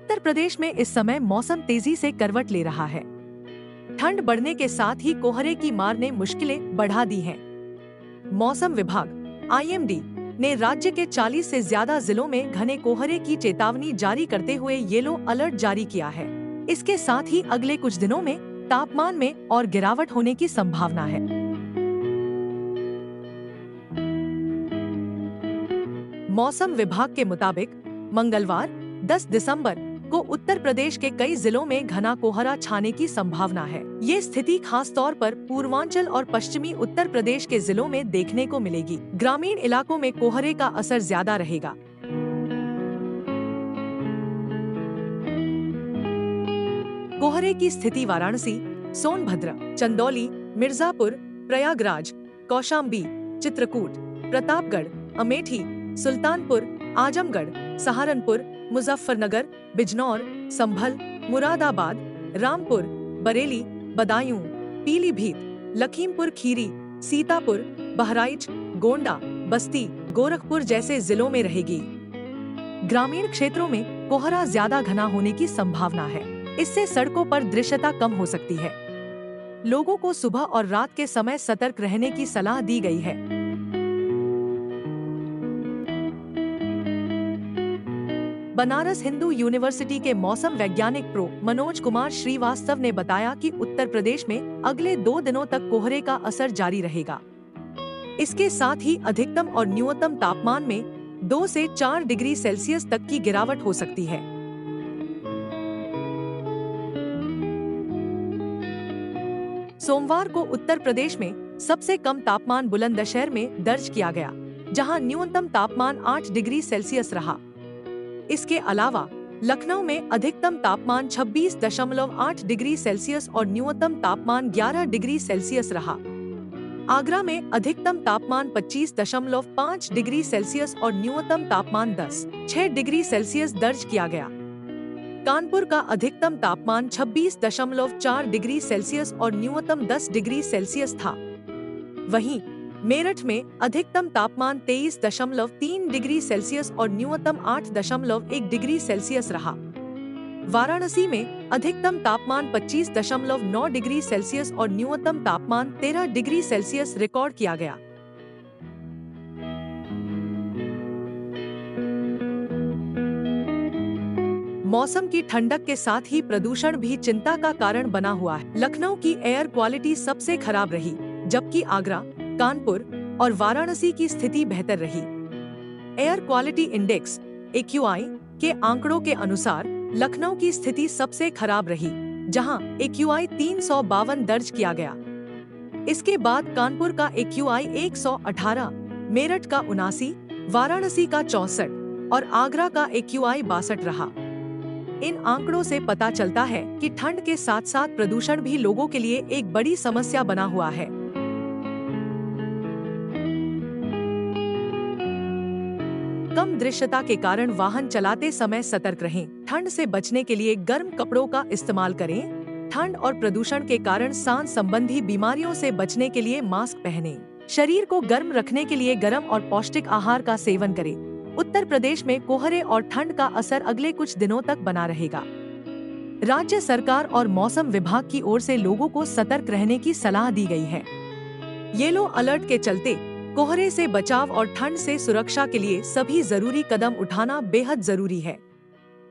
उत्तर प्रदेश में इस समय मौसम तेजी से करवट ले रहा है। ठंड बढ़ने के साथ ही कोहरे की मार ने मुश्किलें बढ़ा दी हैं। मौसम विभाग (IMD) ने राज्य के 40 से ज्यादा जिलों में घने कोहरे की चेतावनी जारी करते हुए येलो अलर्ट जारी किया है। इसके साथ ही अगले कुछ दिनों में तापमान में और गिरावट होने की संभावना है। मौसम विभाग के मुताबिक मंगलवार 10 दिसंबर को उत्तर प्रदेश के कई जिलों में घना कोहरा छाने की संभावना है। ये स्थिति खास तौर पर पूर्वांचल और पश्चिमी उत्तर प्रदेश के जिलों में देखने को मिलेगी। ग्रामीण इलाकों में कोहरे का असर ज्यादा रहेगा। कोहरे की स्थिति वाराणसी, सोनभद्र, चंदौली, मिर्जापुर, प्रयागराज, कौशाम्बी, चित्रकूट, प्रतापगढ़, अमेठी, सुल्तानपुर, आजमगढ़, सहारनपुर, मुजफ्फरनगर, बिजनौर, संभल, मुरादाबाद, रामपुर, बरेली, बदायूं, पीलीभीत, लखीमपुर खीरी, सीतापुर, बहराइच, गोंडा, बस्ती, गोरखपुर जैसे जिलों में रहेगी। ग्रामीण क्षेत्रों में कोहरा ज्यादा घना होने की संभावना है। इससे सड़कों पर दृश्यता कम हो सकती है। लोगों को सुबह और रात के समय सतर्क रहने की सलाह दी गई है। बनारस हिंदू यूनिवर्सिटी के मौसम वैज्ञानिक प्रो मनोज कुमार श्रीवास्तव ने बताया कि उत्तर प्रदेश में अगले 2 दिनों तक कोहरे का असर जारी रहेगा। इसके साथ ही अधिकतम और न्यूनतम तापमान में 2 से 4 डिग्री सेल्सियस तक की गिरावट हो सकती है। सोमवार को उत्तर प्रदेश में सबसे कम तापमान बुलंदशहर में दर्ज किया गया, जहां न्यूनतम तापमान 8 डिग्री सेल्सियस रहा। इसके अलावा लखनऊ में अधिकतम तापमान 26.8 डिग्री सेल्सियस और न्यूनतम तापमान 11 डिग्री सेल्सियस रहा। आगरा में अधिकतम तापमान 25.5 डिग्री सेल्सियस और न्यूनतम तापमान 10.6 डिग्री सेल्सियस दर्ज किया गया। कानपुर का अधिकतम तापमान 26.4 डिग्री सेल्सियस और न्यूनतम 10 डिग्री सेल्सियस था। वहीं मेरठ में अधिकतम तापमान 23.3 डिग्री सेल्सियस और न्यूनतम 8.1 डिग्री सेल्सियस रहा। वाराणसी में अधिकतम तापमान 25.9 डिग्री सेल्सियस और न्यूनतम तापमान 13 डिग्री सेल्सियस रिकॉर्ड किया गया। मौसम की ठंडक के साथ ही प्रदूषण भी चिंता का कारण बना हुआ है। लखनऊ की एयर क्वालिटी सबसे खराब रही, जबकि आगरा, कानपुर और वाराणसी की स्थिति बेहतर रही। एयर क्वालिटी इंडेक्स (AQI) के आंकड़ों के अनुसार लखनऊ की स्थिति सबसे खराब रही, जहां AQI 352 दर्ज किया गया। इसके बाद कानपुर का AQI 118, मेरठ का 79, वाराणसी का 64 और आगरा का AQI 62 रहा। इन आंकड़ों से पता चलता है कि ठंड के साथ साथ प्रदूषण भी लोगों के लिए एक बड़ी समस्या बना हुआ है। कम दृश्यता के कारण वाहन चलाते समय सतर्क रहें। ठंड से बचने के लिए गर्म कपड़ों का इस्तेमाल करें। ठंड और प्रदूषण के कारण सांस संबंधी बीमारियों से बचने के लिए मास्क पहनें। शरीर को गर्म रखने के लिए गर्म और पौष्टिक आहार का सेवन करें। उत्तर प्रदेश में कोहरे और ठंड का असर अगले कुछ दिनों तक बना रहेगा। राज्य सरकार और मौसम विभाग की ओर से लोगों को सतर्क रहने की सलाह दी गई है। येलो अलर्ट के चलते कोहरे से बचाव और ठंड से सुरक्षा के लिए सभी जरूरी कदम उठाना बेहद जरूरी है।